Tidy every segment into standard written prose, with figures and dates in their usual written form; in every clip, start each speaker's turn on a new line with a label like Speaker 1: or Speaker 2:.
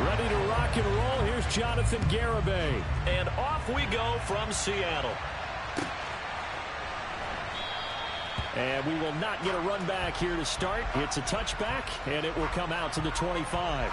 Speaker 1: Ready to rock and roll. Here's Jonathan Garibay.
Speaker 2: And off we go from Seattle.
Speaker 1: And we will not get a run back here to start. It's a touchback, and it will come out to the 25.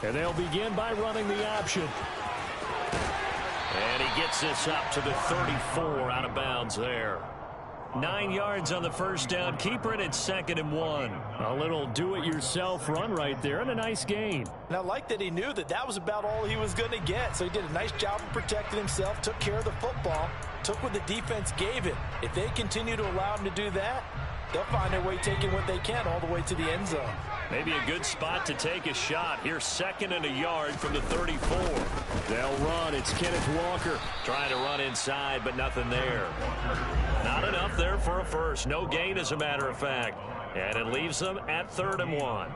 Speaker 1: And they'll begin by running the option.
Speaker 2: And he gets this up to the 34, out of bounds there.
Speaker 1: 9 yards on the first down. Keeper it at 2nd and 1. A little do-it-yourself run right there and a nice gain.
Speaker 3: And I like that he knew that that was about all he was going to get. So he did a nice job of protecting himself, took care of the football, took what the defense gave him. If they continue to allow him to do that, they'll find their way taking what they can all the way to the end zone.
Speaker 2: Maybe a good spot to take a shot. Here's 2nd and a yard from the 34.
Speaker 1: They'll run. It's Kenneth Walker.
Speaker 2: Trying to run inside, but nothing there. Not enough there for a first. No gain, as a matter of fact. And it leaves them at 3rd and 1.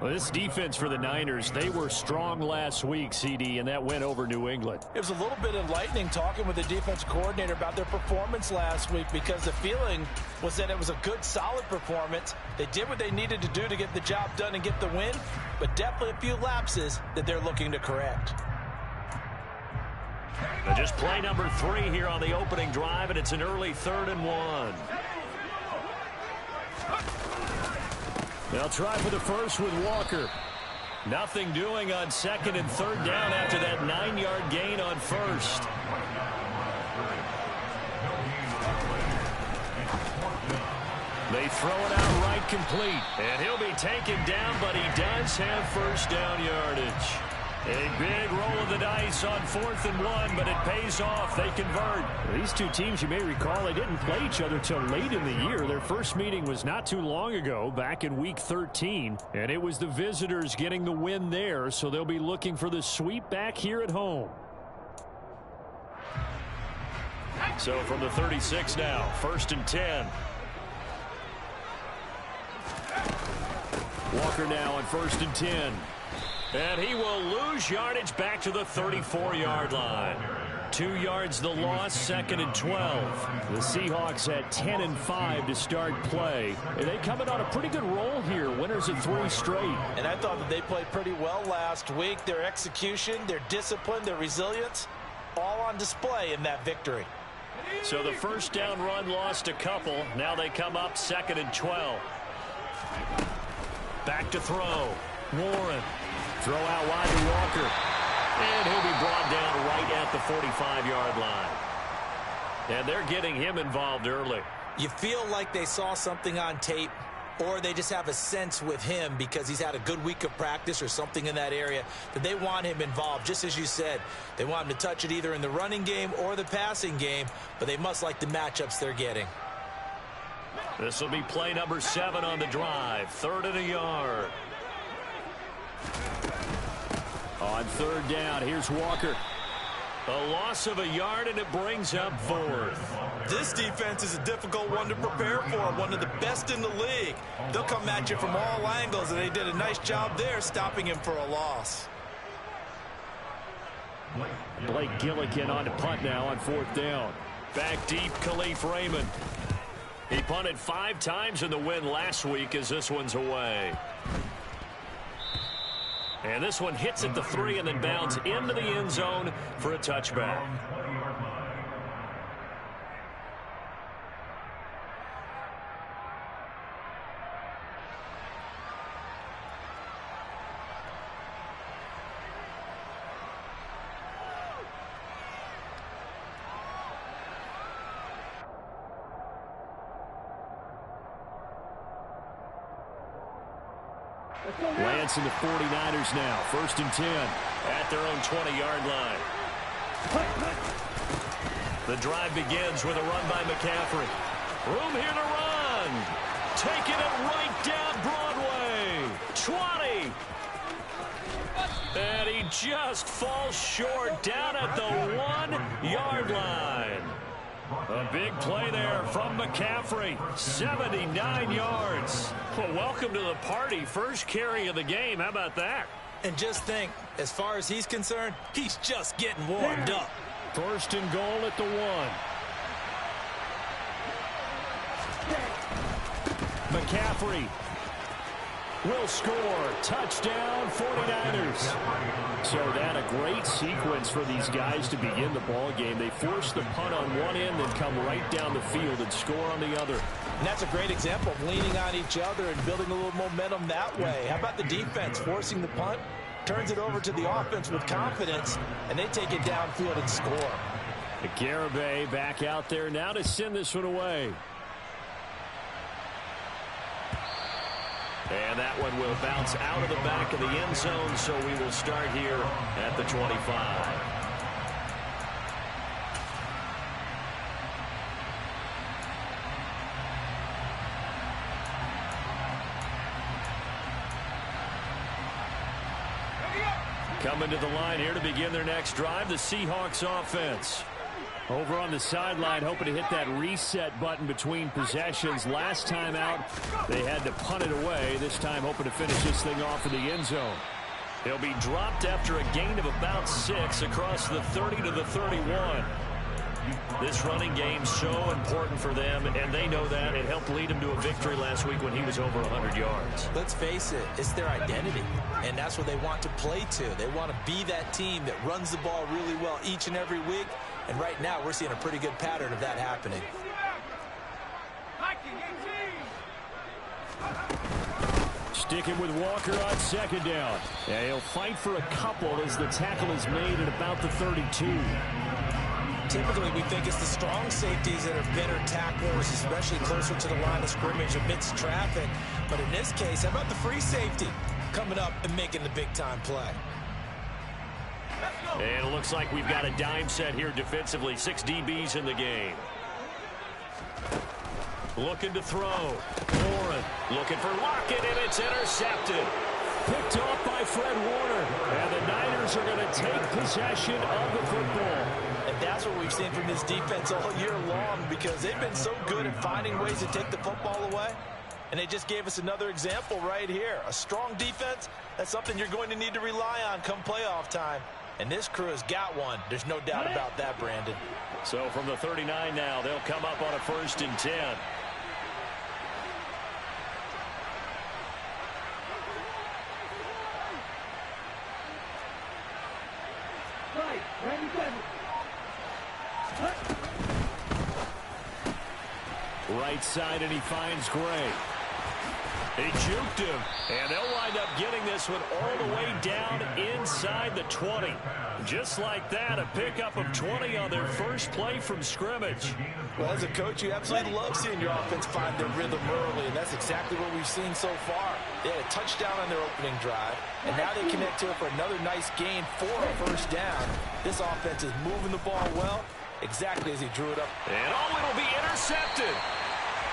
Speaker 1: Well, this defense for the Niners, they were strong last week, CD, and that went over New England.
Speaker 3: It was a little bit enlightening talking with the defense coordinator about their performance last week, because the feeling was that it was a good, solid performance. They did what they needed to do to get the job done and get the win, but definitely a few lapses that they're looking to correct.
Speaker 2: And just play number 3 here on the opening drive, and it's an early 3rd and 1.
Speaker 1: They'll try for the first with Walker. Nothing doing on 2nd and 3rd down after that 9-yard gain on first. They throw it out right, complete.
Speaker 2: And he'll be taken down, but he does have first down yardage. A big roll of the dice on 4th and 1, but it pays off. They convert.
Speaker 1: These two teams, you may recall, they didn't play each other till late in the year. Their first meeting was not too long ago, back in Week 13. And it was the visitors getting the win there, so they'll be looking for the sweep back here at home.
Speaker 2: So from the 36 now, 1st and 10.
Speaker 1: Walker now on 1st and 10.
Speaker 2: And he will lose yardage back to the 34-yard line.
Speaker 1: 2 yards the loss, 2nd and 12. The Seahawks at 10 and 5 to start play. And they coming on a pretty good roll here. Winners of 3 straight.
Speaker 3: And I thought that they played pretty well last week. Their execution, their discipline, their resilience, all on display in that victory.
Speaker 2: So the first down run lost a couple. Now they come up 2nd and 12. Back to throw. Warren.
Speaker 1: Throw out wide to Walker.
Speaker 2: And he'll be brought down right at the 45-yard line. And they're getting him involved early.
Speaker 3: You feel like they saw something on tape, or they just have a sense with him because he's had a good week of practice or something in that area that they want him involved. Just as you said, they want him to touch it either in the running game or the passing game, but they must like the matchups they're getting.
Speaker 2: This will be play number 7 on the drive. 3rd and a yard.
Speaker 1: On 3rd down, here's Walker.
Speaker 2: A loss of a yard, and it brings up 4th.
Speaker 3: This defense is a difficult one to prepare for, one of the best in the league. They'll come at you from all angles, and they did a nice job there stopping him for a loss.
Speaker 1: Blake Gillikin on to punt now on 4th down.
Speaker 2: Back deep, Khalif Raymond. He punted 5 times in the win last week as this one's away. And this one hits at the 3 and then bounds into the end zone for a touchback.
Speaker 1: Lance and the 49ers now. 1st and 10.
Speaker 2: At their own 20-yard line. The drive begins with a run by McCaffrey. Room here to run. Taking it right down Broadway. 20. And he just falls short down at the 1-yard line. A big play there from McCaffrey. 79 yards. Well, welcome to the party. First carry of the game. How about that?
Speaker 3: And just think, as far as he's concerned, he's just getting warmed up.
Speaker 1: First and goal at the 1. McCaffrey will score. Touchdown, 49ers. So that a great sequence for these guys to begin the ball game. They force the punt on one end, then come right down the field and score on the other.
Speaker 3: And that's a great example of leaning on each other and building a little momentum that way. How about the defense forcing the punt? Turns it over to the offense with confidence, and they take it downfield and score.
Speaker 1: The Garibay back out there now to send this one away.
Speaker 2: And that one will bounce out of the back of the end zone, so we will start here at the 25. Coming to the line here to begin their next drive, the Seahawks offense.
Speaker 1: Over on the sideline, hoping to hit that reset button between possessions. Last time out, they had to punt it away. This time, hoping to finish this thing off in the end zone.
Speaker 2: He'll be dropped after a gain of about 6 across the 30 to the 31. This running game so important for them, and they know that. It helped lead them to a victory last week when he was over 100 yards.
Speaker 3: Let's face it, it's their identity, and that's what they want to play to. They want to be that team that runs the ball really well each and every week, and right now we're seeing a pretty good pattern of that happening.
Speaker 1: Sticking with Walker on second down. Yeah, he'll fight for a couple as the tackle is made at about the 32.
Speaker 3: Typically, we think it's the strong safeties that are better tacklers, especially closer to the line of scrimmage amidst traffic. But in this case, how about the free safety coming up and making the big-time play?
Speaker 2: And it looks like we've got a dime set here defensively. 6 DBs in the game. Looking to throw. Warren looking for Lockett, and it's intercepted.
Speaker 1: Picked off by Fred Warner. And the Niners are going to take possession of the football.
Speaker 3: And that's what we've seen from this defense all year long, because they've been so good at finding ways to take the football away. And they just gave us another example right here. A strong defense, that's something you're going to need to rely on come playoff time. And this crew has got one. There's no doubt about that, Brandon.
Speaker 2: So from the 39 now, they'll come up on a 1st and 10.
Speaker 1: Right side, and he finds Gray.
Speaker 2: He juked him, and they'll wind up getting this one all the way down inside the 20. Just like that, a pickup of 20 on their first play from scrimmage.
Speaker 3: Well, as a coach, you absolutely love seeing your offense find their rhythm early, and that's exactly what we've seen so far. They had a touchdown on their opening drive, and now they connect to it for another nice gain for a 1st down. This offense is moving the ball well, exactly as he drew it up.
Speaker 2: And it'll be intercepted.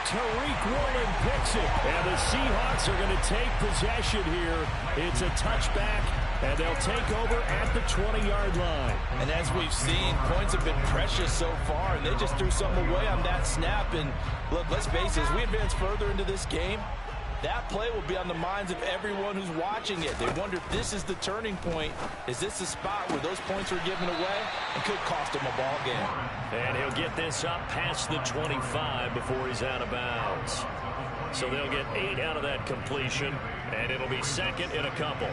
Speaker 1: Tariq Woolen picks it, and the Seahawks are going to take possession here. It's a touchback, and they'll take over at the 20-yard line.
Speaker 3: And as we've seen, points have been precious so far, and they just threw something away on that snap. And look, let's face it, as we advance further into this game, that play will be on the minds of everyone who's watching it. They wonder if this is the turning point. Is this the spot where those points are given away and could cost them a ball game?
Speaker 2: And he'll get this up past the 25 before he's out of bounds. So they'll get 8 out of that completion, and it'll be 2nd and a couple.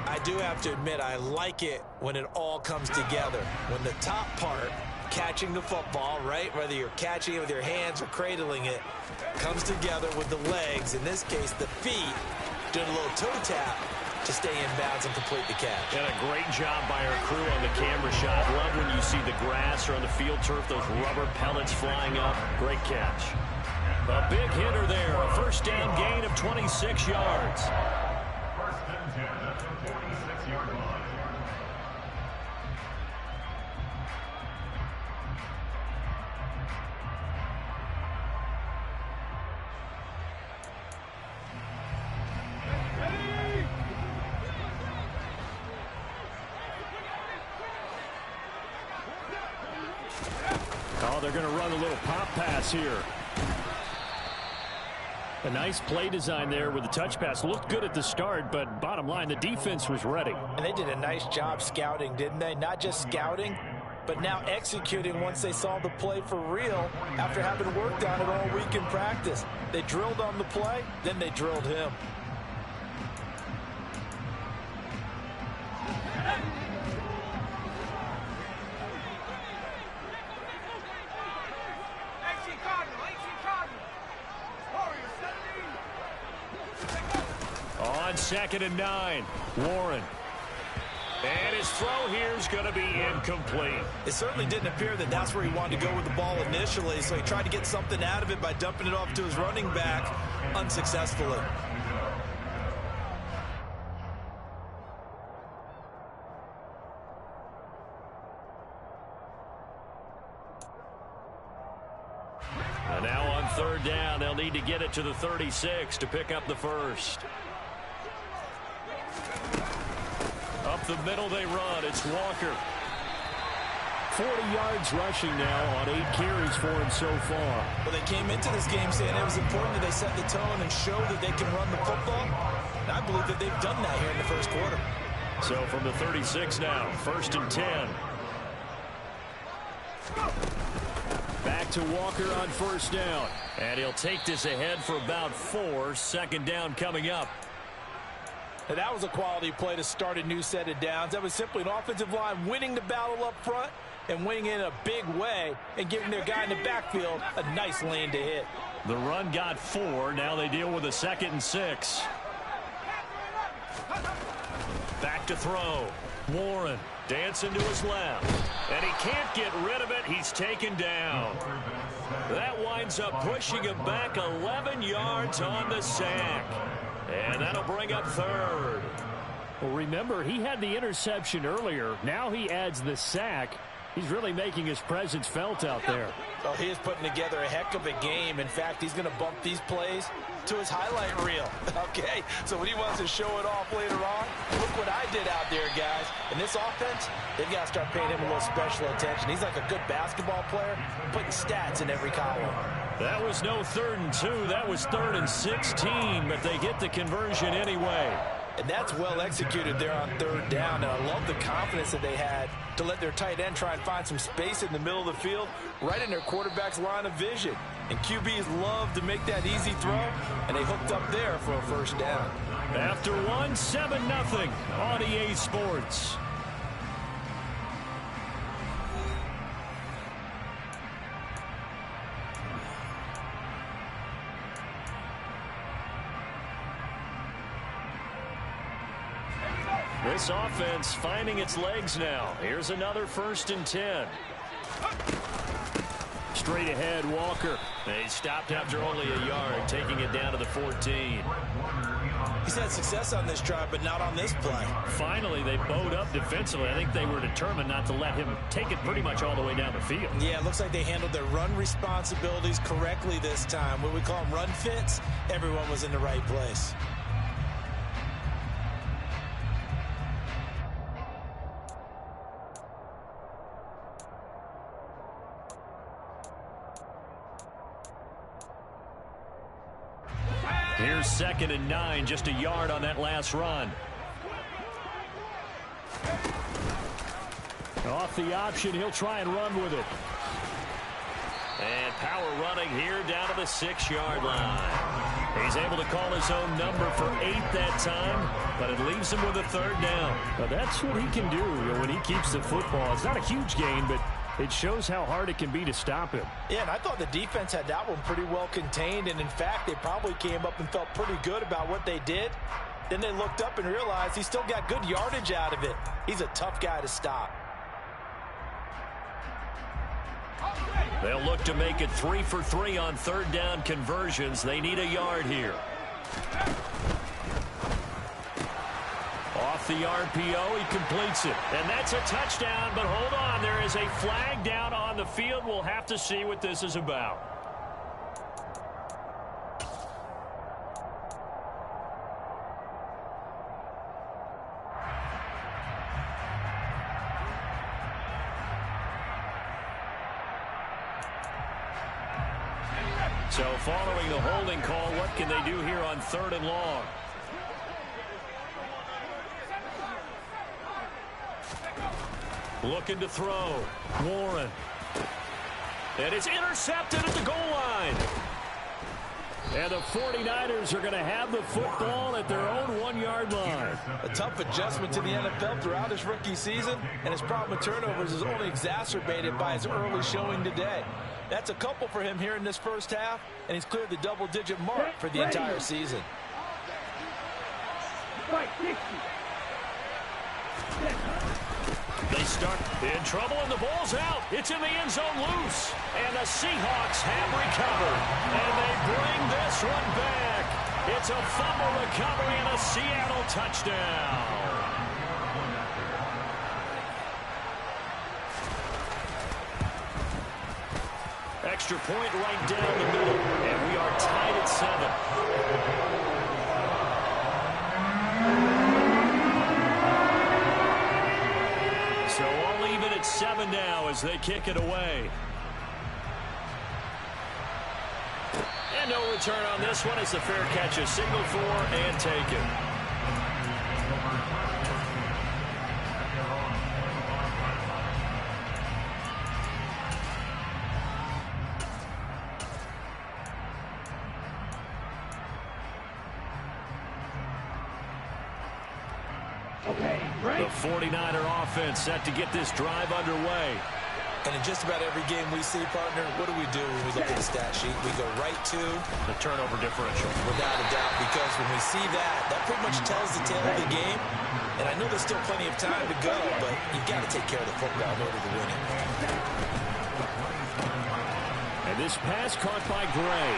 Speaker 3: I do have to admit, I like it when it all comes together. When the top part, catching the football, right, whether you're catching it with your hands or cradling it, comes together with the legs, in this case the feet, doing a little toe tap to stay in bounds and complete the catch.
Speaker 2: And a great job by our crew on the camera shot. Love when you see the grass or on the field turf, those rubber pellets flying up. Great catch. A big hitter there, a 1st down gain of 26 yards.
Speaker 4: 1st and 10 at the 46-yard line.
Speaker 1: Oh, they're going to run a little pop pass here. A nice play design there with the touch pass. Looked good at the start, but bottom line, the defense was ready.
Speaker 3: And they did a nice job scouting, didn't they? Not just scouting, but now executing once they saw the play for real after having worked on it all week in practice. They drilled on the play, then they drilled him.
Speaker 2: On 2nd and 9, Warren. And his throw here is going to be incomplete.
Speaker 3: It certainly didn't appear that that's where he wanted to go with the ball initially, so he tried to get something out of it by dumping it off to his running back unsuccessfully.
Speaker 2: And now on 3rd down, they'll need to get it to the 36 to pick up the first. Up the middle they run. It's Walker.
Speaker 1: 40 yards rushing now on 8 carries for him so far.
Speaker 3: Well, they came into this game saying it was important that they set the tone and show that they can run the football. And I believe that they've done that here in the first quarter.
Speaker 2: So from the 36 now, 1st and 10.
Speaker 1: Back to Walker on 1st down.
Speaker 2: And he'll take this ahead for about 4. 2nd down coming up.
Speaker 3: And that was a quality play to start a new set of downs. That was simply an offensive line winning the battle up front and winning in a big way and giving their guy in the backfield a nice lane to hit.
Speaker 2: The run got 4. Now they deal with a 2nd and 6. Back to throw. Warren dancing to his left. And he can't get rid of it. He's taken down. That winds up pushing him back 11 yards on the sack. And that'll bring up 3rd.
Speaker 1: Well, remember, he had the interception earlier. Now he adds the sack. He's really making his presence felt out there.
Speaker 3: Oh, he is putting together a heck of a game. In fact, he's going to bump these plays to his highlight reel. Okay, so when he wants to show it off later on, look what I did out there, guys. In this offense, they've got to start paying him a little special attention. He's like a good basketball player, putting stats in every column.
Speaker 2: That was no 3rd and 2. That was 3rd and 16, but they get the conversion anyway.
Speaker 3: And that's well executed there on 3rd down. And I love the confidence that they had to let their tight end try and find some space in the middle of the field, right in their quarterback's line of vision. And QBs love to make that easy throw, and they hooked up there for a 1st down.
Speaker 2: After 1, 7-0 on EA Sports. This offense finding its legs now. Here's another 1st and 10.
Speaker 1: Straight ahead, Walker.
Speaker 2: They stopped after only a yard, taking it down to the 14.
Speaker 3: He's had success on this drive, but not on this play.
Speaker 2: Finally, they bowed up defensively. I think they were determined not to let him take it pretty much all the way down the field.
Speaker 3: Yeah, it looks like they handled their run responsibilities correctly this time. What we call them run fits, everyone was in the right place.
Speaker 2: Here's 2nd and 9, just a yard on that last run.
Speaker 1: Off the option, he'll try and run with it.
Speaker 2: And power running here down to the 6-yard line. He's able to call his own number for 8 that time, but it leaves him with a 3rd down.
Speaker 1: Well, that's what he can do when he keeps the football. It's not a huge gain, but it shows how hard it can be to stop him.
Speaker 3: Yeah, and I thought the defense had that one pretty well contained, and in fact, they probably came up and felt pretty good about what they did. Then they looked up and realized he still got good yardage out of it. He's a tough guy to stop.
Speaker 2: They'll look to make it 3 for 3 on 3rd down conversions. They need a yard here. Off the RPO, he completes it. And that's a touchdown, but hold on. There is a flag down on the field. We'll have to see what this is about. So following the holding call, what can they do here on 3rd and long? Looking to throw. Warren. And it's intercepted at the goal line.
Speaker 1: And the 49ers are going to have the football at their own 1-yard line.
Speaker 3: A tough adjustment to the NFL throughout his rookie season, and his problem with turnovers is only exacerbated by his early showing today. That's a couple for him here in this first half, and he's cleared the double-digit mark for the entire season.
Speaker 2: They start in trouble, and the ball's out. It's in the end zone loose. And the Seahawks have recovered. And they bring this one back. It's a fumble recovery and a Seattle touchdown. Extra point right down the middle. And we are tied at 7. So all even at 7 now as they kick it away. And no return on this one as the fair catch is signaled for and taken. The 49er offense set to get this drive underway.
Speaker 3: And in just about every game we see, partner, what do we do when we look at the stat sheet? We go right to
Speaker 2: the turnover differential.
Speaker 3: Without a doubt, because when we see that, that pretty much tells the tale of the game. And I know there's still plenty of time to go, but you've got to take care of the football in order to win it.
Speaker 1: And this pass caught by Gray.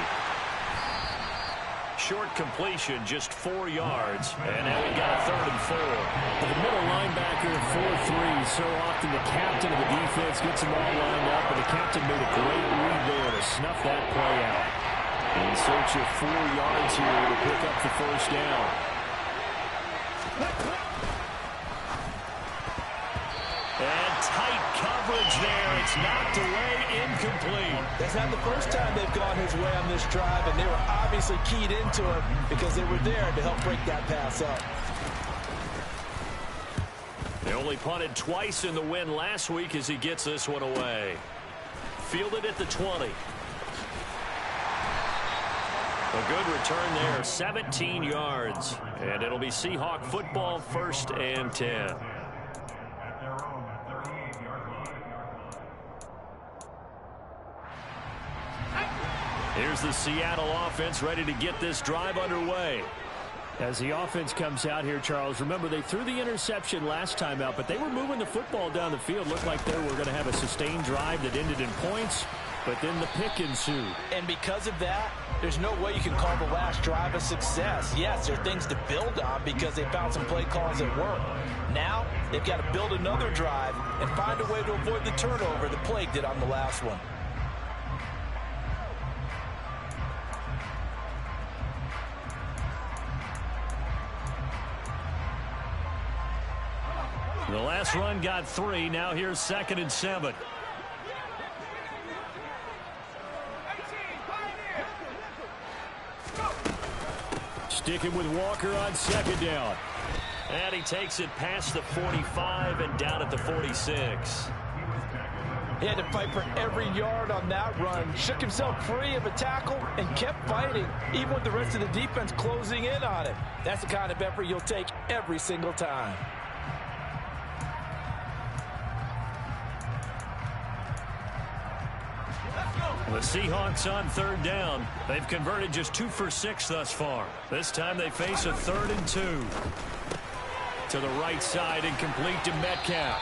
Speaker 2: Short completion, just 4 yards. And now we got a 3rd and 4.
Speaker 1: The middle linebacker at 4-3. So often the captain of the defense gets them all lined up, and the captain made a great read there to snuff that play out. In search of 4 yards here to pick up the first down.
Speaker 2: And tight coverage there. It's knocked away, incomplete.
Speaker 3: That's not the first time they've gone his way on this drive, and they were obviously keyed into it because they were there to help break that pass up.
Speaker 2: They only punted twice in the win last week as he gets this one away. Fielded at the 20. A good return there, 17 yards. And it'll be Seahawk football, 1st and 10. Here's the Seattle offense ready to get this drive underway.
Speaker 1: As the offense comes out here, Charles, remember they threw the interception last time out, but they were moving the football down the field. Looked like they were going to have a sustained drive that ended in points, but then the pick ensued.
Speaker 3: And because of that, there's no way you can call the last drive a success. Yes, there are things to build on because they found some play calls that work. Now, they've got to build another drive and find a way to avoid the turnover that plagued it on the last one.
Speaker 2: The last run got 3. Now here's 2nd and 7.
Speaker 1: Sticking with Walker on 2nd down.
Speaker 2: And he takes it past the 45 and down at the 46.
Speaker 3: He had to fight for every yard on that run. Shook himself free of a tackle and kept fighting, even with the rest of the defense closing in on him. That's the kind of effort you'll take every single time.
Speaker 2: The Seahawks on 3rd down. They've converted just 2 for 6 thus far. This time they face a 3rd and 2. To the right side and complete to Metcalf.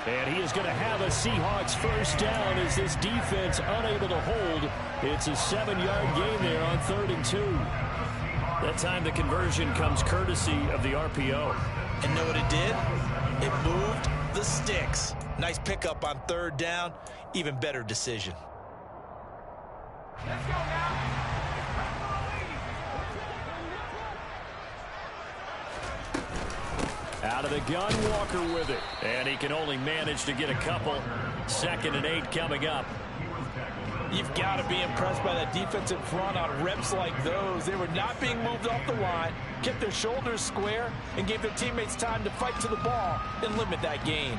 Speaker 1: And he is going to have a Seahawks first down as this defense unable to hold. It's a 7-yard gain there on 3rd and 2.
Speaker 2: That time the conversion comes courtesy of the RPO.
Speaker 3: And know what it did? It moved the sticks. Nice pickup on 3rd down. Even better decision.
Speaker 4: Let's go now.
Speaker 1: Out of the gun, Walker with it.
Speaker 2: And he can only manage to get a couple. 2nd and 8 coming up.
Speaker 3: You've got to be impressed by that defensive front on reps like those. They were not being moved off the line, kept their shoulders square, and gave their teammates time to fight to the ball and limit that gain.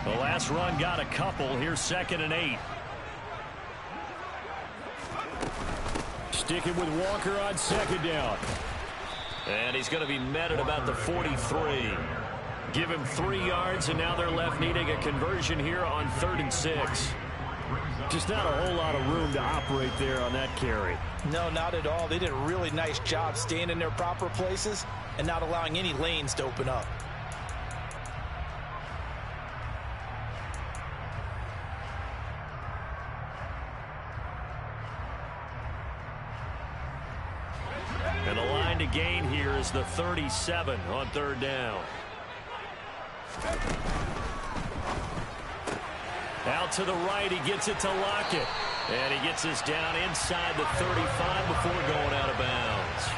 Speaker 1: The last run got a couple. Here's 2nd and 8. Sticking with Walker on 2nd down.
Speaker 2: And he's going to be met at about the 43. Give him 3 yards, and now they're left needing a conversion here on 3rd and 6.
Speaker 1: Just not a whole lot of room to operate there on that carry.
Speaker 3: No, not at all. They did a really nice job staying in their proper places and not allowing any lanes to open up.
Speaker 2: And the line to gain here is the 37 on 3rd down. Out to the right, he gets it to Lockett. And he gets this down inside the 35 before going out of bounds.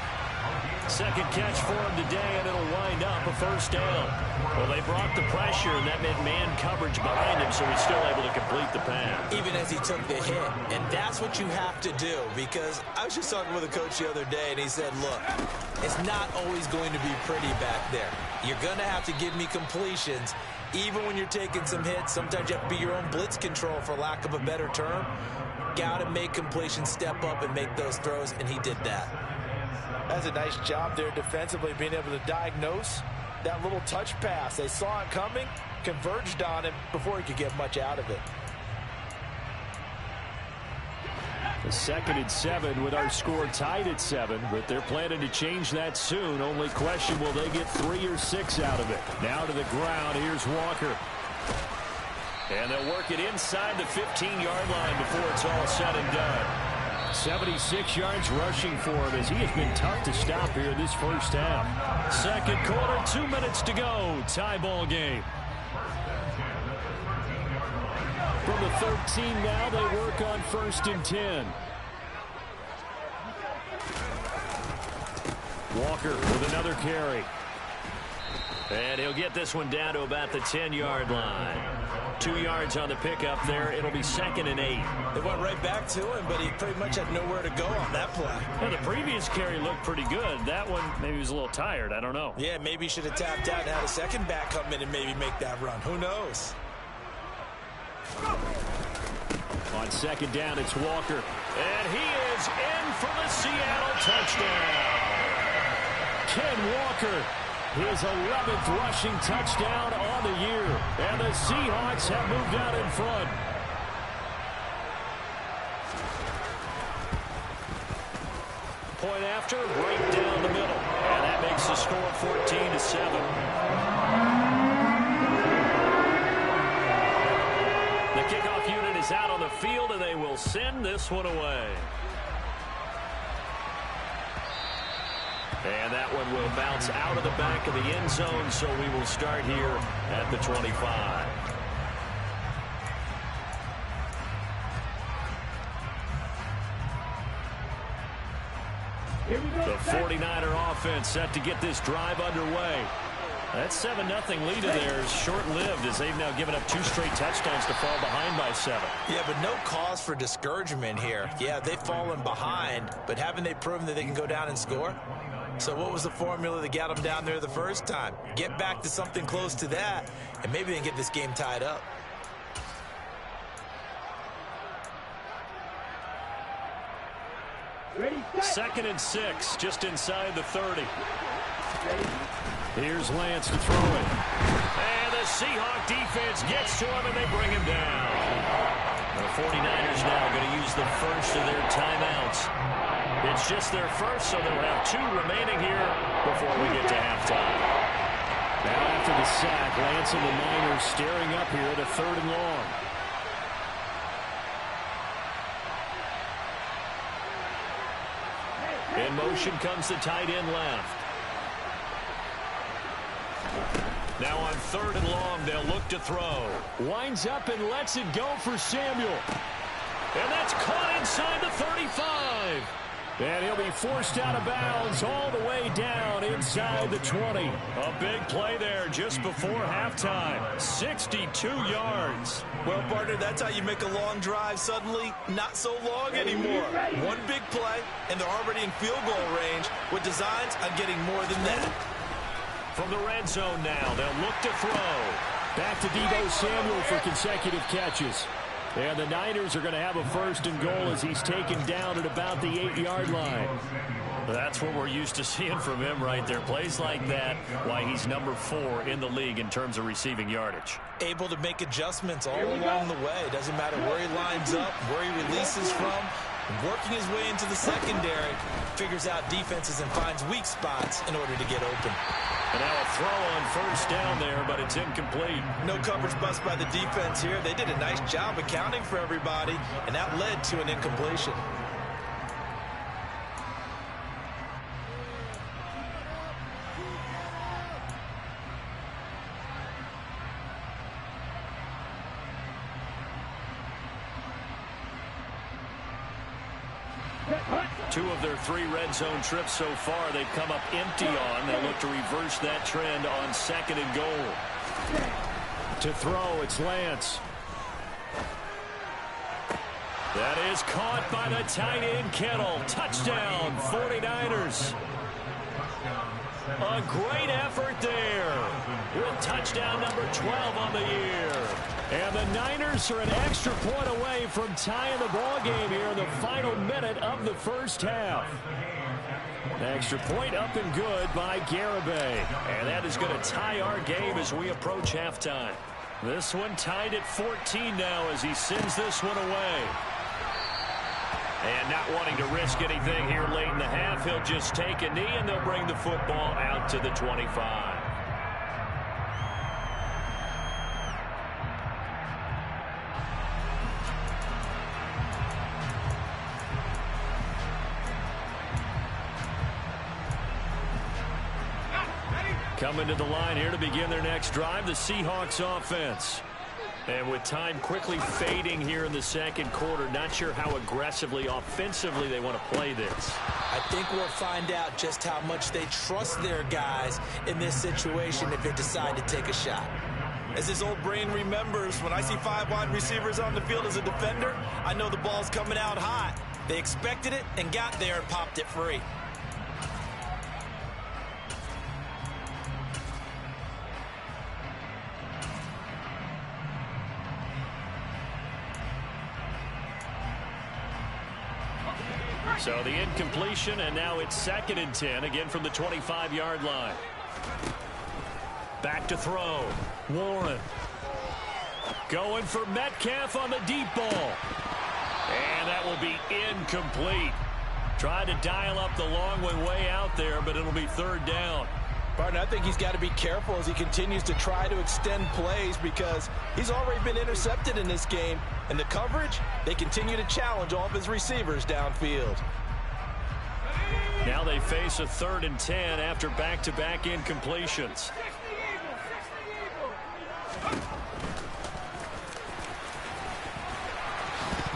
Speaker 2: Second catch for him today, and it'll wind up a 1st down. Well, they brought the pressure, and that meant man coverage behind him, so he's still able to complete the pass.
Speaker 3: Even as he took the hit. And that's what you have to do, because I was just talking with a coach the other day, and he said, look, it's not always going to be pretty back there. You're going to have to give me completions. Even when you're taking some hits, sometimes you have to be your own blitz control, for lack of a better term. Got to make completions, step up, and make those throws, and he did that. That's a nice job there defensively, being able to diagnose that little touch pass. They saw it coming, converged on him before he could get much out of it.
Speaker 1: The 2nd and 7 with our score tied at 7, but they're planning to change that soon. Only question, will they get 3 or 6 out of it? Now to the ground, here's Walker.
Speaker 2: And they'll work it inside the 15-yard line before it's all said and done.
Speaker 1: 76 yards rushing for him, as he has been tough to stop here this first half.
Speaker 2: Second quarter, 2 minutes to go. Tie ball game.
Speaker 1: From the 13 now, they work on 1st and 10. Walker with another carry.
Speaker 2: And he'll get this one down to about the 10-yard line. 2 yards on the pickup there. It'll be 2nd and 8.
Speaker 3: They went right back to him, but he pretty much had nowhere to go on that play.
Speaker 1: Well, the previous carry looked pretty good. That one, maybe he was a little tired. I don't know.
Speaker 3: Yeah, maybe he should have tapped out and had a second back come in and maybe make that run. Who knows?
Speaker 1: On 2nd down, it's Walker.
Speaker 2: And he is in for the Seattle touchdown.
Speaker 1: Ken Walker, his 11th rushing touchdown on the year. And the Seahawks have moved out in front.
Speaker 2: Point after, right down the middle. And that makes the score 14-7. The kickoff unit is out on the field, and they will send this one away. And that one will bounce out of the back of the end zone, so we will start here at the 25. The 49er offense set to get this drive underway. That 7-0 lead of theirs short-lived, as they've now given up 2 straight touchdowns to fall behind by 7.
Speaker 3: Yeah, but no cause for discouragement here. Yeah, they've fallen behind, but haven't they proven that they can go down and score? So what was the formula that got them down there the first time? Get back to something close to that, and maybe they can get this game tied up.
Speaker 5: Ready,
Speaker 2: 2nd and 6, just inside the 30.
Speaker 1: Here's Lance to throw it.
Speaker 2: And the Seahawk defense gets to him, and they bring him down. The 49ers now going to use the first of their timeouts. It's just their first, so they'll have 2 remaining here before we get to halftime.
Speaker 1: Now after the sack, Lance and the Niners staring up here at a 3rd and long. In motion comes the tight end left.
Speaker 2: Now on 3rd and long, they'll look to throw.
Speaker 1: Winds up and lets it go for Samuel.
Speaker 2: And that's caught inside the 35.
Speaker 1: And he'll be forced out of bounds all the way down inside the 20.
Speaker 2: A big play there just before halftime. 62 yards.
Speaker 3: Well, partner, that's how you make a long drive suddenly not so long anymore. One big play, and they're already in field goal range with designs on getting more than that.
Speaker 2: From the red zone now, they'll look to throw.
Speaker 1: Back to Deebo Samuel for consecutive catches. And the Niners are going to have a 1st and goal as he's taken down at about the 8-yard line.
Speaker 2: That's what we're used to seeing from him right there. Plays like that, why he's number 4 in the league in terms of receiving yardage.
Speaker 3: Able to make adjustments all along the way. Doesn't matter where he lines up, where he releases from. Working his way into the secondary, figures out defenses and finds weak spots in order to get open.
Speaker 2: And now a throw on 1st down there, but it's incomplete.
Speaker 3: No coverage bust by the defense here. They did a nice job accounting for everybody, and that led to an incompletion.
Speaker 2: Two of their 3 red zone trips so far they've come up empty on. They'll look to reverse that trend on 2nd and goal.
Speaker 1: To throw, it's Lance.
Speaker 2: That is caught by the tight end Kittle. Touchdown, 49ers. A great effort there with touchdown number 12 on the year.
Speaker 1: And the Niners are an extra point away from tying the ball game here in the final minute of the 1st half. Extra point up and good by Garibay.
Speaker 2: And that is going to tie our game as we approach halftime. This one tied at 14 now as he sends this one away. And not wanting to risk anything here late in the half, he'll just take a knee and they'll bring the football out to the 25. Coming to the line here to begin their next drive, the Seahawks offense. And with time quickly fading here in the 2nd quarter, not sure how aggressively, offensively they want to play this.
Speaker 3: I think we'll find out just how much they trust their guys in this situation if they decide to take a shot. As his old brain remembers, when I see 5 wide receivers on the field as a defender, I know the ball's coming out hot. They expected it and got there and popped it free.
Speaker 2: So the incompletion, and now it's 2nd and 10, again from the 25-yard line. Back to throw. Warren. Going for Metcalf on the deep ball. And that will be incomplete. Tried to dial up the long one way out there, but it'll be 3rd down.
Speaker 3: Partner, I think he's got to be careful as he continues to try to extend plays because he's already been intercepted in this game. And the coverage, they continue to challenge all of his receivers downfield.
Speaker 2: Now they face a 3rd and 10 after back-to-back incompletions.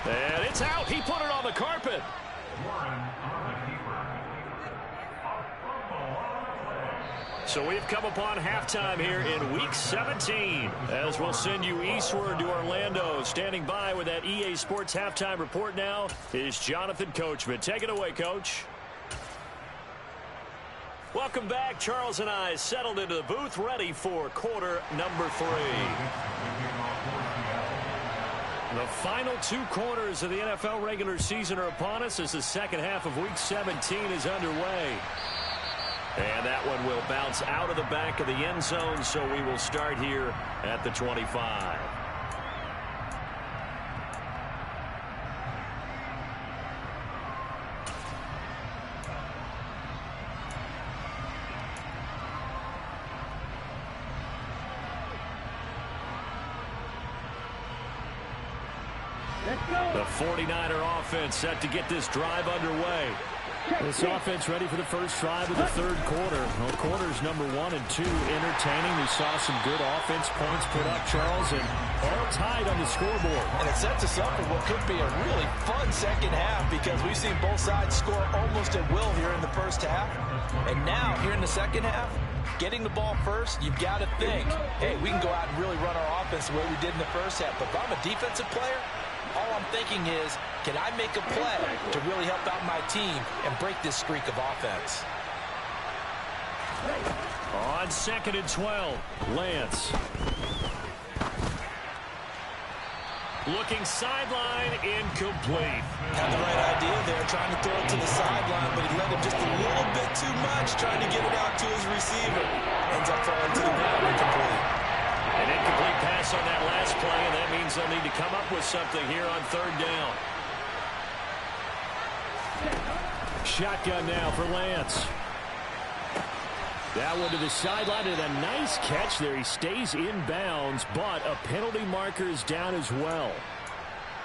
Speaker 2: And it's out. He put it on the carpet. So we've come upon halftime here in Week 17 as we'll send you eastward to Orlando. Standing by with that EA Sports halftime report now is Jonathan Coachman. Take it away, Coach. Welcome back. Charles and I settled into the booth ready for quarter number 3. The final 2 quarters of the NFL regular season are upon us as the 2nd half of Week 17 is underway. And that one will bounce out of the back of the end zone, so we will start here at the 25. The 49er offense set to get this drive underway.
Speaker 1: This offense ready for the first drive of the third quarter. Well, quarters number 1 and 2 entertaining. We saw some good offense points put up, Charles, and all tied on the scoreboard.
Speaker 3: And it sets us up for what could be a really fun second half because we've seen both sides score almost at will here in the first half. And now, here in the second half, getting the ball first, you've got to think, hey, we can go out and really run our offense the way we did in the first half. But if I'm a defensive player, all I'm thinking is, can I make a play to really help out my team and break this streak of offense?
Speaker 1: On 2nd and 12, Lance.
Speaker 2: Looking sideline, incomplete.
Speaker 3: Had the right idea there, trying to throw it to the sideline, but he let him just a little bit too much, trying to get it out to his receiver. Ends up falling to the ground, incomplete.
Speaker 2: An incomplete pass on that last play, and that means they'll need to come up with something here on 3rd down.
Speaker 1: Shotgun now for Lance. That one to the sideline, and a nice catch there. He stays in bounds, but a penalty marker is down as well.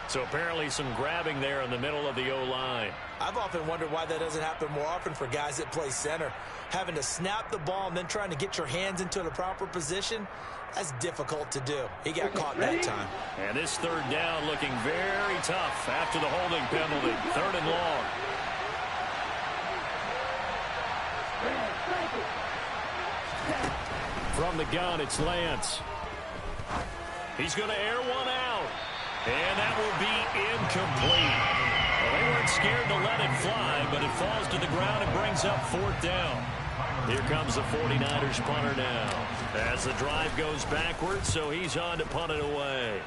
Speaker 2: So apparently some grabbing there in the middle of the O-line.
Speaker 3: I've often wondered why that doesn't happen more often for guys that play center. Having to snap the ball and then trying to get your hands into the proper position, that's difficult to do. He got caught that time.
Speaker 2: And this 3rd down looking very tough after the holding penalty. 3rd and long.
Speaker 1: From the gun, it's Lance.
Speaker 2: He's going to air one out. And that will be incomplete. Well, they weren't scared to let it fly, but it falls to the ground and brings up 4th down. Here comes the 49ers punter now. As the drive goes backwards, so he's on to punt it away.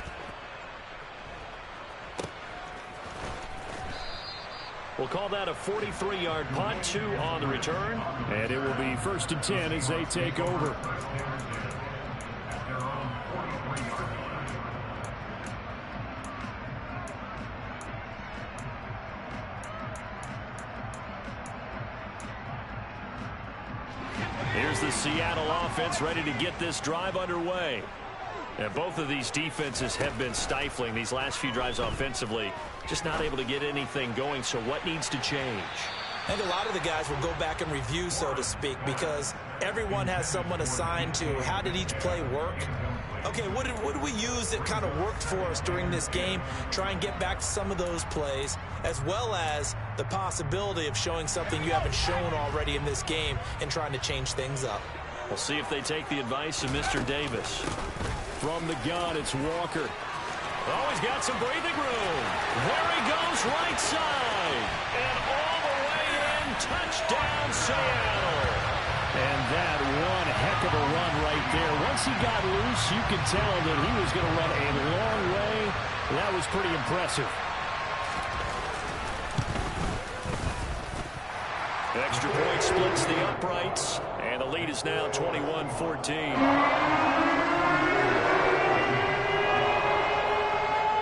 Speaker 2: We'll call that a 43-yard punt, 2 on the return.
Speaker 1: And it will be 1st and 10 as they take over.
Speaker 2: Here's the Seattle offense ready to get this drive underway. And both of these defenses have been stifling these last few drives offensively. Just not able to get anything going, so what needs to change?
Speaker 3: I think a lot of the guys will go back and review, so to speak, because everyone has someone assigned to how did each play work. Okay, what did we use that kind of worked for us during this game? Try and get back to some of those plays, as well as the possibility of showing something you haven't shown already in this game and trying to change things up.
Speaker 2: We'll see if they take the advice of Mr. Davis.
Speaker 1: From the gun, it's Walker.
Speaker 2: Oh, he's got some breathing room. There he goes, right side. And all the way in, touchdown, Seattle.
Speaker 1: And that one heck of a run right there. Once he got loose, you could tell that he was going to run a long way. That was pretty impressive.
Speaker 2: Extra point splits the uprights, and the lead is now 21-14.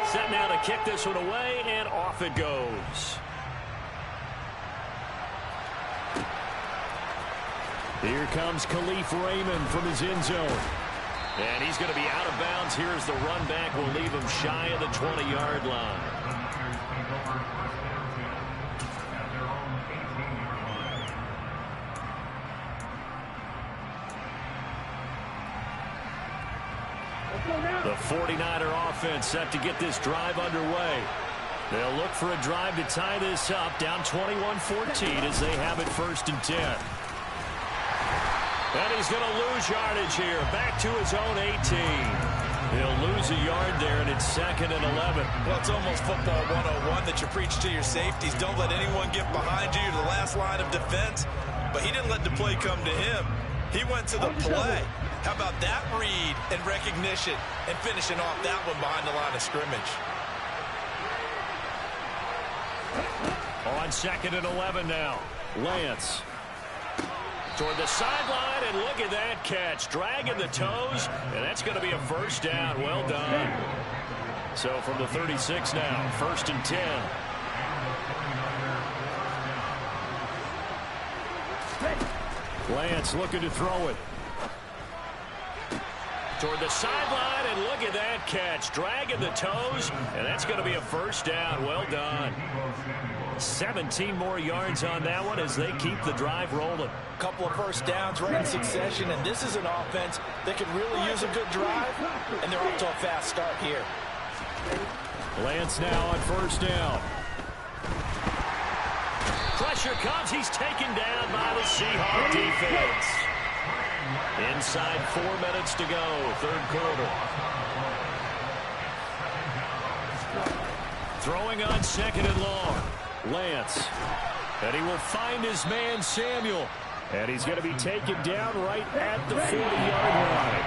Speaker 2: Set now to kick this one away, and off it goes.
Speaker 1: Here comes Khalif Raymond from his end zone.
Speaker 2: And he's going to be out of bounds. Here's the run back. Will leave him shy of the 20-yard line. The 49er offense set to get this drive underway. They'll look for a drive to tie this up, down 21-14 as they have it 1st and 10. And he's going to lose yardage here, back to his own 18. He'll lose a yard there, and it's 2nd and 11.
Speaker 3: Well, it's almost football 101 that you preach to your safeties. Don't let anyone get behind you. You're the last line of defense. But he didn't let the play come to him. He went to the play. How about that read and recognition and finishing off that one behind the line of scrimmage?
Speaker 2: On 2nd and 11 now.
Speaker 1: Lance.
Speaker 2: Toward the sideline, and look at that catch. Dragging the toes, and that's going to be a 1st down. Well done. So from the 36 now, 1st and 10.
Speaker 1: Lance looking to throw it.
Speaker 2: Toward the sideline, and look at that catch. Dragging the toes, and that's going to be a 1st down. Well done. 17 more yards on that one as they keep the drive rolling.
Speaker 3: A couple of first downs right in succession, and this is an offense that could really use a good drive, and they're off to a fast start here.
Speaker 1: Lance now on first down.
Speaker 2: Pressure comes. He's taken down by the Seahawks defense. Inside 4 minutes to go, third quarter. Throwing on second and long. Lance. And he will find his man, Samuel.
Speaker 1: And he's going to be taken down right at the 40-yard line.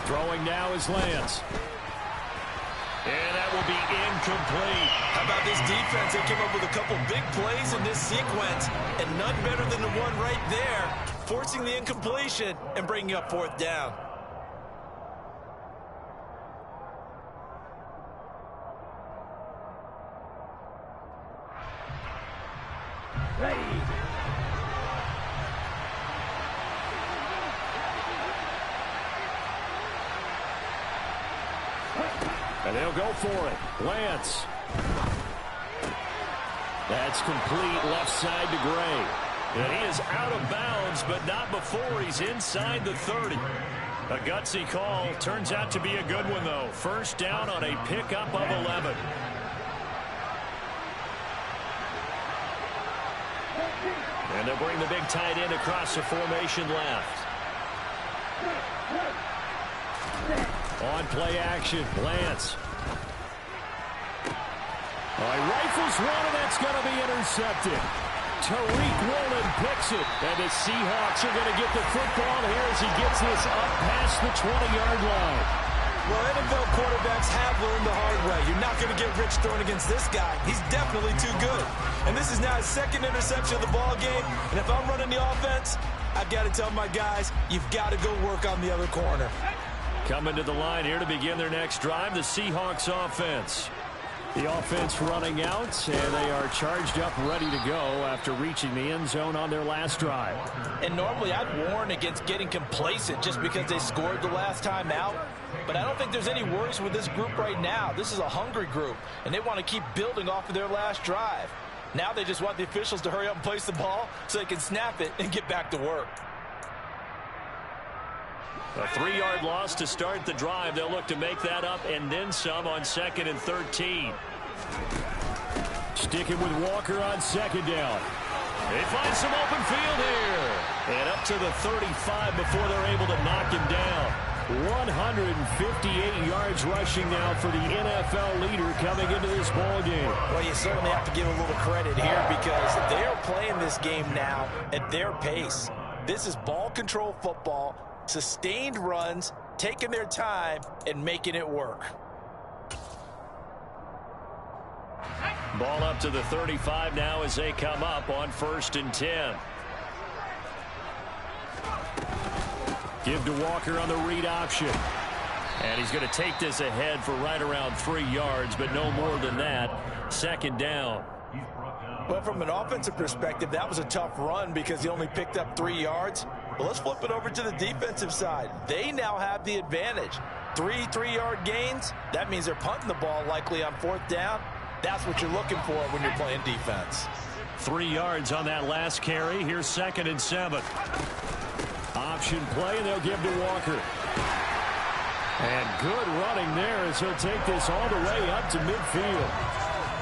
Speaker 1: Throwing now is Lance.
Speaker 2: And that will be incomplete.
Speaker 3: How about this defense? They came up with a couple big plays in this sequence, and none better than the one right there, forcing the incompletion and bringing up fourth down.
Speaker 5: Ready.
Speaker 1: And they'll go for it. Lance. That's complete left side to Gray.
Speaker 2: And he is out of bounds, but not before he's inside the 30. A gutsy call. Turns out to be a good one, though. First down on a pickup of 11. And they'll bring the big tight end across the formation left.
Speaker 1: On play action, Lance. He rifles one, and that's going to be intercepted. Tariq Woolen picks it, and the Seahawks are going to get the football here as he gets this up past the 20-yard line.
Speaker 3: Well, NFL quarterbacks have learned the hard way. You're not going to get rich throwing against this guy. He's definitely too good. And this is now his second interception of the ball game. And if I'm running the offense, I've got to tell my guys, you've got to go work on the other corner.
Speaker 2: Coming to the line here to begin their next drive, the Seahawks offense.
Speaker 1: The offense running out, and they are charged up, ready to go after reaching the end zone on their last drive.
Speaker 3: And normally I'd warn against getting complacent just because they scored the last time out. But I don't think there's any worries with this group right now. This is a hungry group, and they want to keep building off of their last drive. Now they just want the officials to hurry up and place the ball so they can snap it and get back to work.
Speaker 2: A 3-yard loss to start the drive. They'll look to make that up and then some on 2nd and 13.
Speaker 1: Sticking with Walker on second down.
Speaker 2: They find some open field here. And up to the 35 before they're able to knock him down.
Speaker 1: 158 yards rushing now for the NFL leader coming into this ball game.
Speaker 3: Well, you certainly have to give a little credit here because they're playing this game now at their pace. This is ball control football. Sustained runs, taking their time, and making it work.
Speaker 2: Ball up to the 35 now as they come up on 1st and 10.
Speaker 1: Give to Walker on the read option.
Speaker 2: And he's going to take this ahead for right around 3 yards, but no more than that. 2nd down.
Speaker 3: Well, from an offensive perspective, that was a tough run because he only picked up 3 yards. But let's flip it over to the defensive side. They now have the advantage. 3 3-yard gains. That means they're punting the ball likely on 4th down. That's what you're looking for when you're playing defense.
Speaker 2: 3 yards on that last carry. Here's 2nd and 7.
Speaker 1: Option play, and they'll give to Walker. And good running there as he'll take this all the way up to midfield.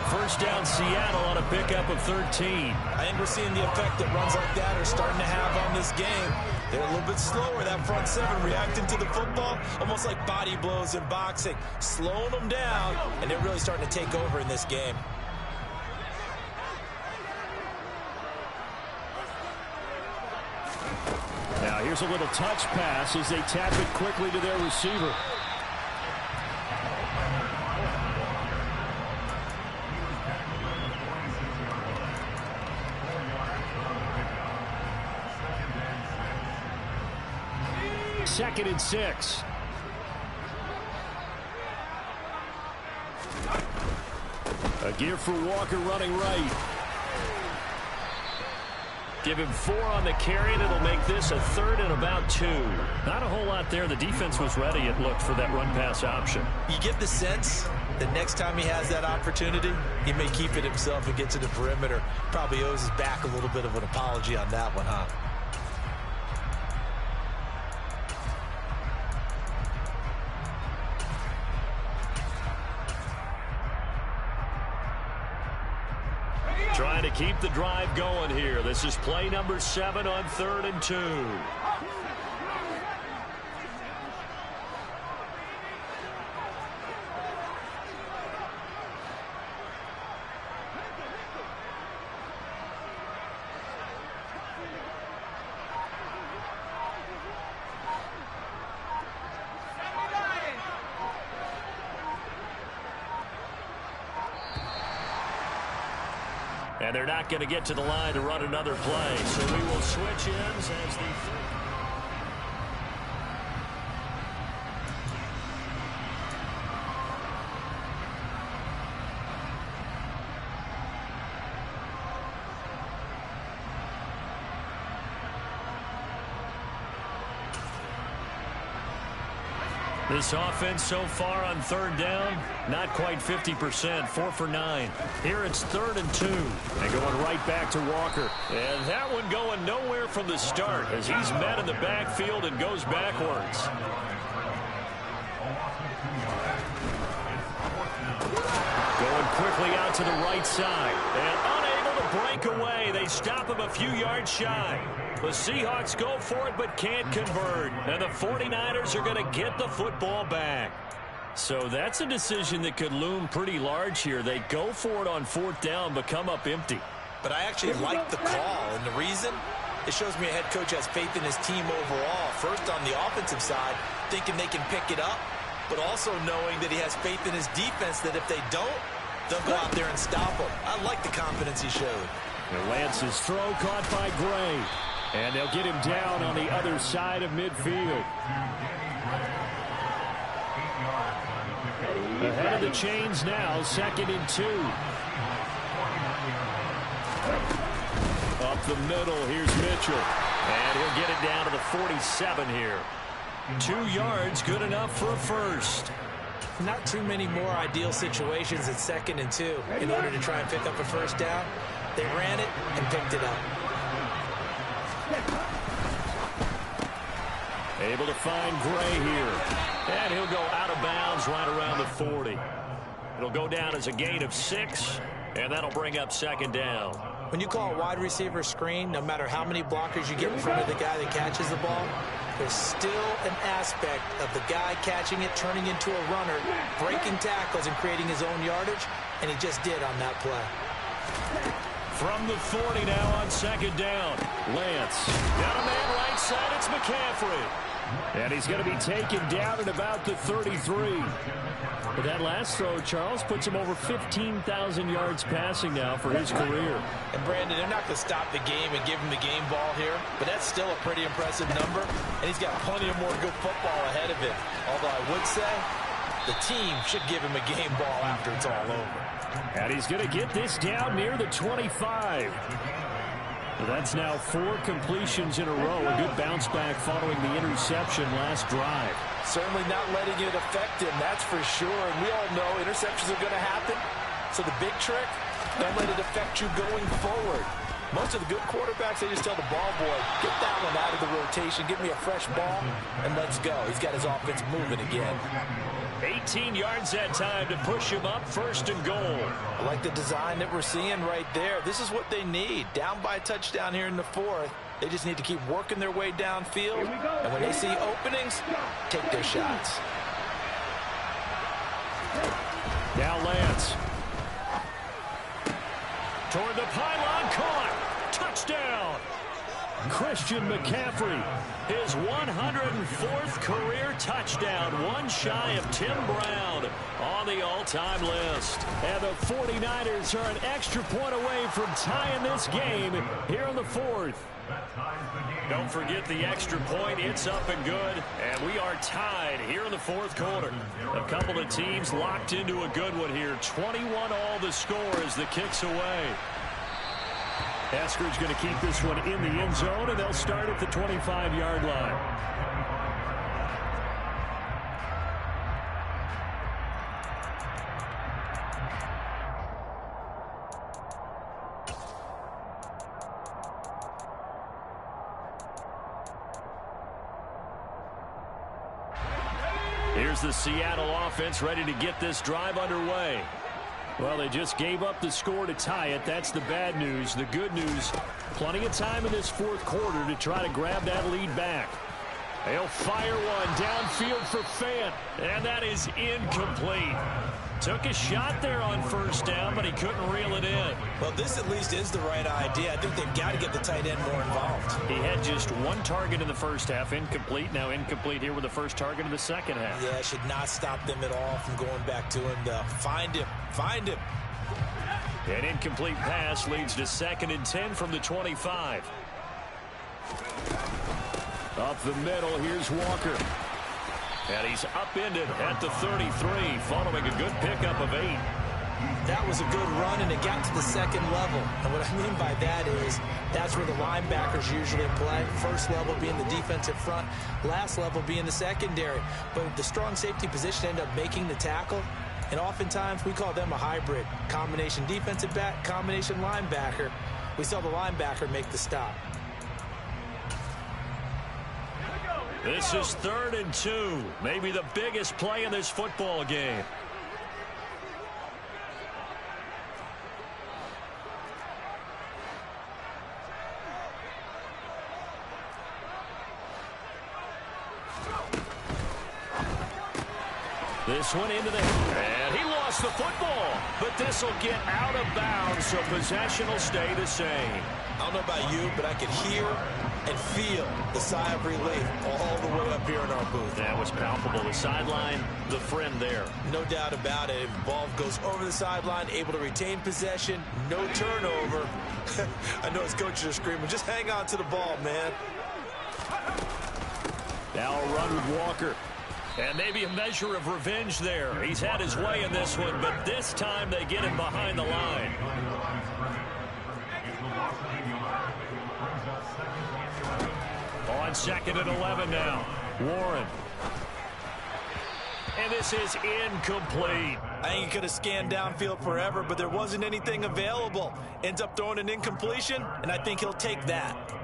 Speaker 2: First down, Seattle on a pickup of 13.
Speaker 3: I think we're seeing the effect that runs like that are starting to have on this game. They're a little bit slower, that front seven, reacting to the football, almost like body blows in boxing, slowing them down, and they're really starting to take over in this game.
Speaker 1: Now here's a little touch pass as they tap it quickly to their receiver. Second and 6. A give for Walker running right.
Speaker 2: Give him 4 on the carry, and it'll make this a 3rd and about 2.
Speaker 1: Not a whole lot there. The defense was ready, it looked, for that run-pass option.
Speaker 3: You get the sense that next time he has that opportunity, he may keep it himself and get to the perimeter. Probably owes his back a little bit of an apology on that one, huh?
Speaker 2: Trying to keep the drive going here. This is play number 7 on 3rd and 2. And they're not going to get to the line to run another play. So we will switch ends as the... This offense so far on 3rd down, not quite 50%, 4 for 9. Here it's 3rd and 2. And going right back to Walker. And that one going nowhere from the start as he's met in the backfield and goes backwards. Going quickly out to the right side. And unable to break away. They stop him a few yards shy. The Seahawks go for it but can't convert. And the 49ers are going to get the football back. So that's a decision that could loom pretty large here. They go for it on 4th down but come up empty.
Speaker 3: But I actually like the call, and the reason? It shows me a head coach has faith in his team overall. First on the offensive side, thinking they can pick it up, but also knowing that he has faith in his defense that if they don't, they'll go out there and stop them. I like the confidence he showed.
Speaker 1: And Lance's throw caught by Gray. And they'll get him down on the other side of midfield. Ahead of the chains now, 2nd and 2. Up the middle, here's Mitchell. And he'll get it down to the 47 here. 2 yards, good enough for a first.
Speaker 3: Not too many more ideal situations at 2nd and 2 in order to try and pick up a first down. They ran it and picked it up.
Speaker 1: Able to find Gray here.
Speaker 2: And he'll go out of bounds right around the 40. It'll go down as a gain of 6, and that'll bring up 2nd down.
Speaker 3: When you call a wide receiver screen, no matter how many blockers you get in front of the guy that catches the ball, there's still an aspect of the guy catching it, turning into a runner, breaking tackles and creating his own yardage, and he just did on that play.
Speaker 2: From the 40 now on 2nd down. Lance. Got a man right side. It's McCaffrey.
Speaker 1: And he's going to be taken down at about the 33. But that last throw, Charles, puts him over 15,000 yards passing now for his career.
Speaker 3: And, Brandon, they're not going to stop the game and give him the game ball here, but that's still a pretty impressive number, and he's got plenty of more good football ahead of him. Although I would say the team should give him a game ball after it's all over.
Speaker 1: And he's going to get this down near the 25. That's now 4 completions in a row. A good bounce back following the interception last drive.
Speaker 3: Certainly not letting it affect him, that's for sure. And we all know interceptions are going to happen. So the big trick, don't let it affect you going forward. Most of the good quarterbacks, they just tell the ball boy, get that one out of the rotation, give me a fresh ball, and let's go. He's got his offense moving again.
Speaker 2: 18 yards that time to push him up, 1st and goal.
Speaker 3: I like the design that we're seeing right there. This is what they need. Down by a touchdown here in the 4th. They just need to keep working their way downfield. And when they see openings, take their shots.
Speaker 1: Now Lance.
Speaker 2: Toward the pylon, caught. Touchdown.
Speaker 1: Christian McCaffrey.
Speaker 2: His 104th career touchdown, one shy of Tim Brown on the all-time list.
Speaker 1: And the 49ers are an extra point away from tying this game here in the 4th.
Speaker 2: Don't forget the extra point. It's up and good. And we are tied here in the 4th quarter. A couple of teams locked into a good one here. 21 all the score as the kick's away.
Speaker 1: Esker's going to keep this one in the end zone, and they'll start at the 25-yard line. Here's the Seattle offense ready to get this drive underway. Well, they just gave up the score to tie it. That's the bad news. The good news, plenty of time in this fourth quarter to try to grab that lead back. They'll fire one downfield for Fant, and that is incomplete. Took a shot there on first down, but he couldn't reel it in.
Speaker 3: Well, this at least is the right idea. I think they've got to get the tight end more involved.
Speaker 1: He had just one target in the first half, incomplete. Now incomplete here with the first target in the second half.
Speaker 3: Yeah, should not stop them at all from going back to him, though. Find him. Find him.
Speaker 1: An incomplete pass leads to 2nd and 10 from the 25. Up the middle, here's Walker. And he's upended at the 33, following a good pickup of 8.
Speaker 3: That was a good run, and it got to the second level. And what I mean by that is that's where the linebackers usually play. First level being the defensive front, last level being the secondary. But the strong safety position ended up making the tackle. And oftentimes we call them a hybrid. Combination defensive back, combination linebacker. We saw the linebacker make the stop.
Speaker 1: This is 3rd and 2. Maybe the biggest play in this football game. This one into the... And he lost the football. But this will get out of bounds, so possession will stay the same.
Speaker 3: I don't know about you, but I could hear and feel the sigh of relief all the way up here in our booth.
Speaker 1: That was palpable. The sideline, the friend there.
Speaker 3: No doubt about it. If the ball goes over the sideline, able to retain possession, no turnover. I know his coaches are screaming, just hang on to the ball, man.
Speaker 1: Now a run with Walker. And maybe a measure of revenge there. He's had his way in this one, but this time they get him behind the line. On 2nd and 11 now. Warren. And this is incomplete.
Speaker 3: I think he could have scanned downfield forever, but there wasn't anything available. Ends up throwing an incompletion, and I think he'll take that.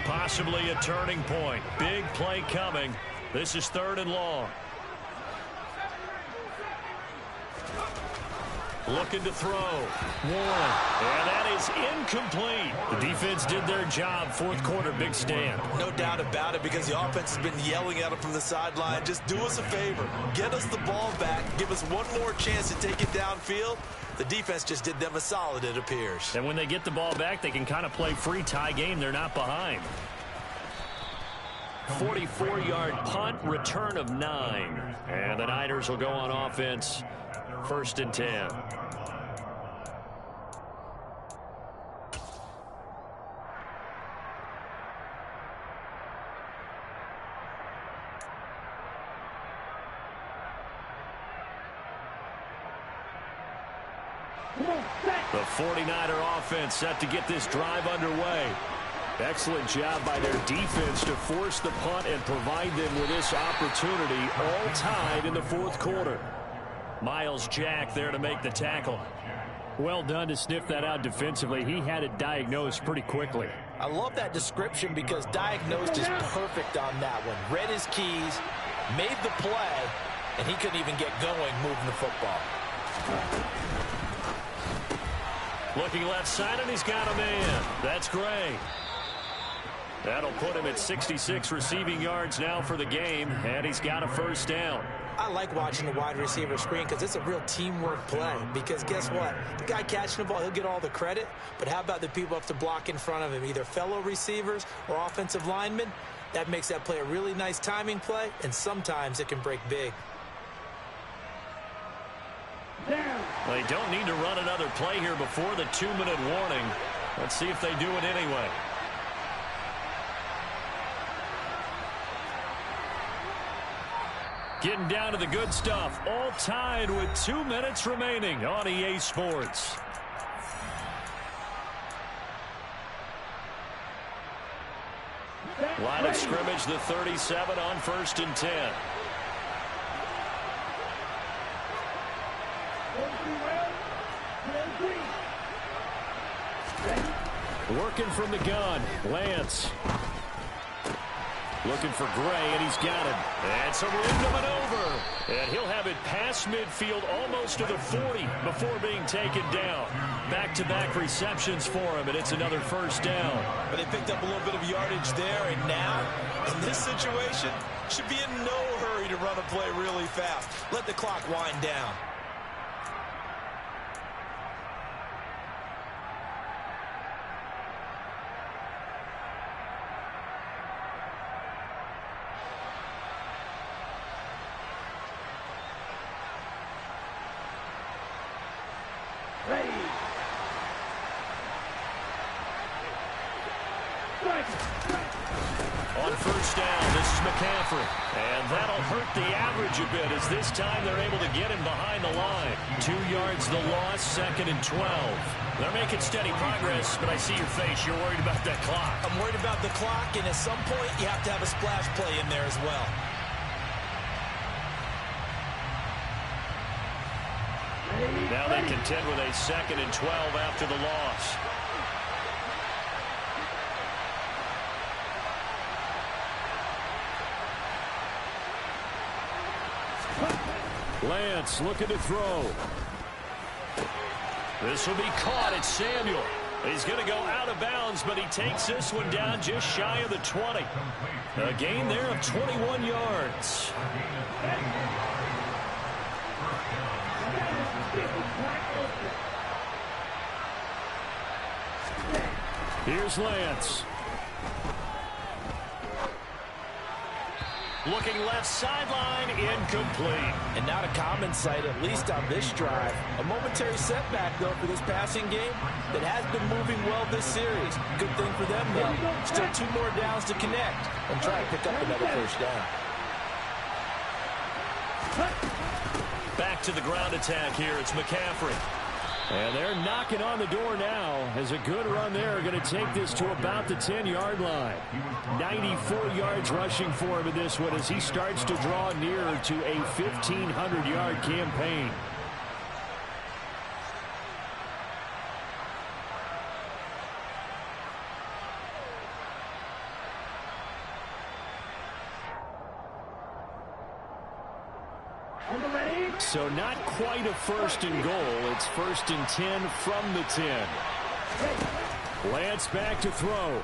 Speaker 1: Possibly a turning point. Big play coming. This is 3rd and long. Looking to throw. Warren. And that is incomplete. The defense did their job. Fourth quarter, big stand.
Speaker 3: No doubt about it, because the offense has been yelling at him from the sideline. Just do us a favor. Get us the ball back. Give us one more chance to take it downfield. The defense just did them a solid, it appears.
Speaker 1: And when they get the ball back, they can kind of play free tie game. They're not behind. 44-yard punt, return of 9. And the Niners will go on offense. 1st and 10. The 49er offense set to get this drive underway. Excellent job by their defense to force the punt and provide them with this opportunity, all tied in the fourth quarter. Miles Jack there to make the tackle. Well done to sniff that out defensively. He had it diagnosed pretty quickly.
Speaker 3: I love that description, because diagnosed is perfect on that one. Read his keys, made the play, and he couldn't even get going moving the football.
Speaker 1: Looking left side, and he's got a man. That's great. That'll put him at 66 receiving yards now for the game, and he's got a first down.
Speaker 3: I like watching the wide receiver screen, because it's a real teamwork play. Because guess what? The guy catching the ball, he'll get all the credit. But how about the people up to block in front of him, either fellow receivers or offensive linemen? That makes that play a really nice timing play, and sometimes it can break big.
Speaker 1: They don't need to run another play here before the 2-minute warning. Let's see if they do it anyway.
Speaker 2: Getting down to the good stuff. All tied with 2 minutes remaining on EA Sports. Line of scrimmage, the 37 on 1st and 10. Working from the gun, Lance. Looking for Gray, and he's got him. And some room to maneuver. And he'll have it past midfield, almost to the 40, before being taken down. Back-to-back receptions for him, and it's another first down.
Speaker 3: But they picked up a little bit of yardage there, and now, in this situation, should be in no hurry to run a play really fast. Let the clock wind down.
Speaker 2: On first down, this is McCaffrey. And that'll hurt the average a bit as this time they're able to get him behind the line. 2 yards the loss, 2nd and 12. They're making steady progress, but I see your face. You're worried about that clock.
Speaker 3: I'm worried about the clock, and at some point you have to have a splash play in there as well.
Speaker 2: Now they contend with a 2nd and 12 after the loss. Lance looking to throw. This will be caught. It's Samuel. He's going to go out of bounds, but he takes this one down just shy of the 20. A gain there of 21 yards. Here's Lance. Looking left sideline, incomplete.
Speaker 3: And not a common sight, at least on this drive. A momentary setback, though, for this passing game that has been moving well this series. Good thing for them, though. Still 2 more downs to connect and try to pick up another first down.
Speaker 2: Back to the ground attack here. It's McCaffrey. And they're knocking on the door now as a good run there. Going to take this to about the 10-yard line. 94 yards rushing for him in this one as he starts to draw nearer to a 1,500-yard campaign. So not quite a 1st and goal. It's 1st and 10 from the 10. Lance back to throw.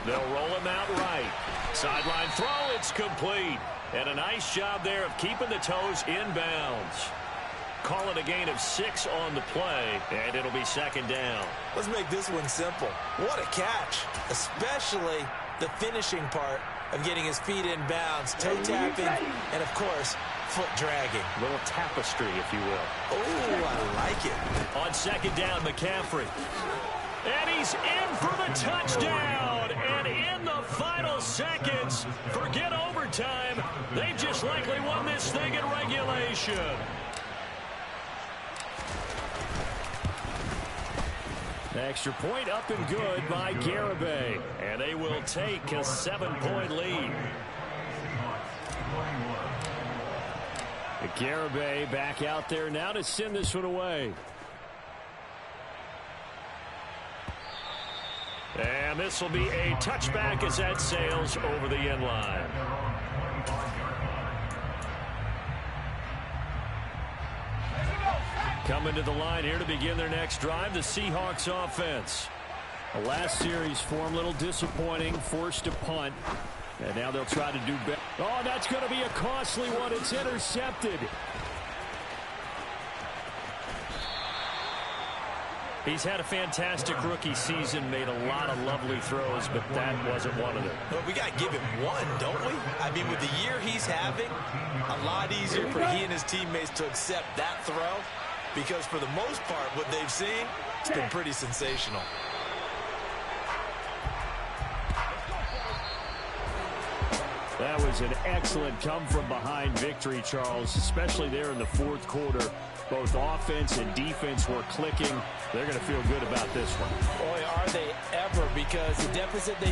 Speaker 2: They'll roll him out right. Sideline throw, it's complete. And a nice job there of keeping the toes inbounds. Call it a gain of 6 on the play, and it'll be 2nd down.
Speaker 3: Let's make this one simple. What a catch, especially the finishing part of getting his feet in bounds, toe tapping, and, of course, foot dragging.
Speaker 2: A little tapestry, if you will.
Speaker 3: Oh, I like it.
Speaker 2: On 2nd down, McCaffrey. And he's in for the touchdown. And in the final seconds, forget overtime. They just likely won this thing in regulation. Extra point up and good by Garibay. And they will take a 7-point lead. Garibay back out there now to send this one away. And this will be a touchback as that sails over the end line. Coming to the line here to begin their next drive, the Seahawks offense. The last series form a little disappointing, forced to punt. And now they'll try to do better. Oh, that's going to be a costly one. It's intercepted. He's had a fantastic rookie season, made a lot of lovely throws, but that wasn't one of them.
Speaker 3: Well, we got to give him one, don't we? I mean, with the year he's having, a lot easier for he and his teammates to accept that throw because for the most part, what they've seen, it's been pretty sensational.
Speaker 1: That was an excellent come-from-behind victory, Charles, especially there in the fourth quarter. Both offense and defense were clicking. They're going to feel good about this one.
Speaker 3: Boy, are they ever, because the deficit they